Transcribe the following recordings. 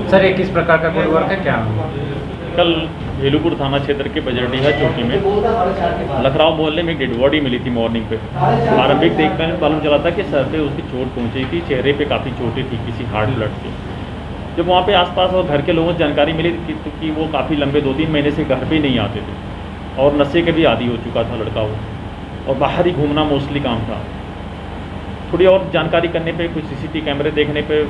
Sir ये किस प्रकार का कोड वर्क है, क्या? कल भेलूपुर थाना क्षेत्र के बजरडीहा चौकी में लखराव मोहल्ले में एक डेड बॉडी मिली थी मॉर्निंग पे। आरंभिक देखने में मालूम चला था कि सर पे उसकी चोट पहुंची थी, चेहरे पे काफ़ी चोटें थी किसी हार्ट ब्लड से। जब वहाँ पे आसपास और घर के लोगों से जानकारी मिली कि वो काफ़ी लंबे 2-3 महीने से घर पे ही नहीं आते थे और नशे के भी आदी हो चुका था लड़का वो, और बाहर ही घूमना मोस्टली काम था। थोड़ी और जानकारी करने पे, कुछ सीसीटीवी कैमरे देखने पे,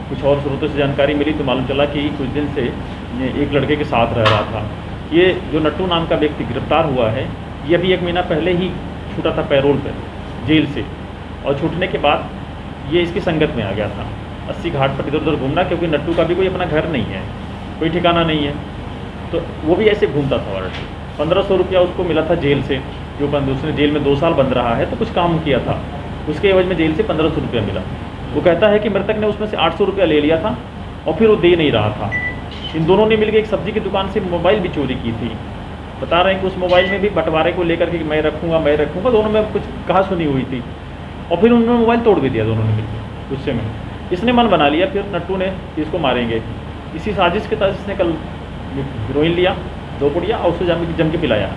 कुछ और स्रोतों से जानकारी मिली तो मालूम चला कि कुछ दिन से ये एक लड़के के साथ रह रहा था। ये जो नट्टू नाम का व्यक्ति गिरफ्तार हुआ है, ये अभी 1 महीना पहले ही छूटा था पैरोल पर जेल से, और छूटने के बाद ये इसकी संगत में आ गया था। 80 घाट पर इधर उधर घूमना, क्योंकि नट्टू का भी कोई अपना घर नहीं है, कोई ठिकाना नहीं है, तो वो भी ऐसे घूमता था। और 1500 रुपया उसको मिला था जेल से, जो उसने जेल में 2 साल बंद रहा है तो कुछ काम किया था, उसके एवज में जेल से 1500 रुपया मिला। वो कहता है कि मृतक ने उसमें से 800 रुपया ले लिया था और फिर वो दे नहीं रहा था। इन दोनों ने मिलकर एक सब्जी की दुकान से मोबाइल भी चोरी की थी। बता रहे हैं कि उस मोबाइल में भी बंटवारे को लेकर के मैं रखूँगा, दोनों में कुछ कहा सुनी हुई थी, और फिर उन्होंने मोबाइल तोड़ भी दिया दोनों ने मिलकर गुस्से में। इसने मन बना लिया फिर नट्टू ने कि इसको मारेंगे। इसी साजिश के तहत इसने कल हीरोइन लिया 2 पुड़िया और उसको जम के पिलाया।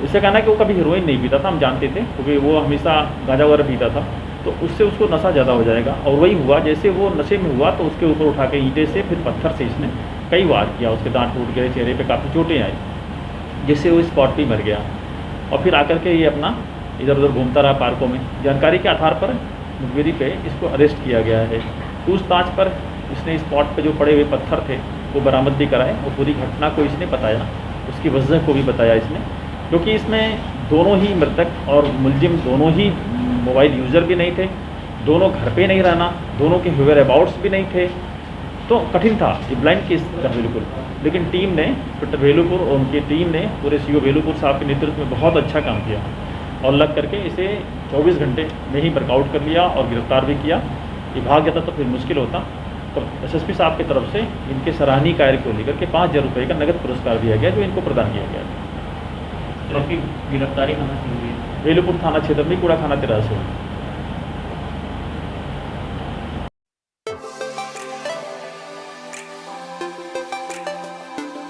इससे कहना है कि वो कभी हीरोइन नहीं पीता था, हम जानते थे, क्योंकि वो हमेशा गांजा वगैरह पीता था, तो उससे उसको नशा ज़्यादा हो जाएगा। और वही हुआ, जैसे वो नशे में हुआ तो उसके ऊपर उठा के ईंटे से फिर पत्थर से इसने कई वार किया। उसके दांत टूट गए, चेहरे पे काफ़ी चोटें आई, जिससे वो स्पॉट पे मर गया। और फिर आकर के ये अपना इधर उधर घूमता रहा पार्कों में। जानकारी के आधार पर मुखबिरी पे इसको अरेस्ट किया गया है। पूछताछ पर इसने स्पॉट पे जो पड़े हुए पत्थर थे वो बरामद भी कराए, और पूरी घटना को इसने बताया, उसकी वजह को भी बताया इसने, क्योंकि इसमें दोनों ही मृतक और मुलजिम दोनों ही मोबाइल यूज़र भी नहीं थे, दोनों घर पे नहीं रहना, दोनों के वेयर अबाउट्स भी नहीं थे, तो कठिन था, ये ब्लाइंड केस था बिल्कुल। लेकिन टीम ने, इंस्पेक्टर भेलूपुर और उनकी टीम ने पूरे सीओ भेलूपुर साहब के नेतृत्व में बहुत अच्छा काम किया और लग करके इसे 24 घंटे में ही वर्कआउट कर लिया और गिरफ्तार भी किया। ये भाग जाता तो फिर मुश्किल होता। तो एसएसपी साहब की तरफ से इनके सराहनीय कार्य को लेकर के 5000 रुपये का नगद पुरस्कार दिया गया, जो इनको प्रदान किया गया। तो आपकी गिरफ्तारी कहाँ से हुई है? भेलूपुर थाना क्षेत्र में कूड़ा खाना 13 से।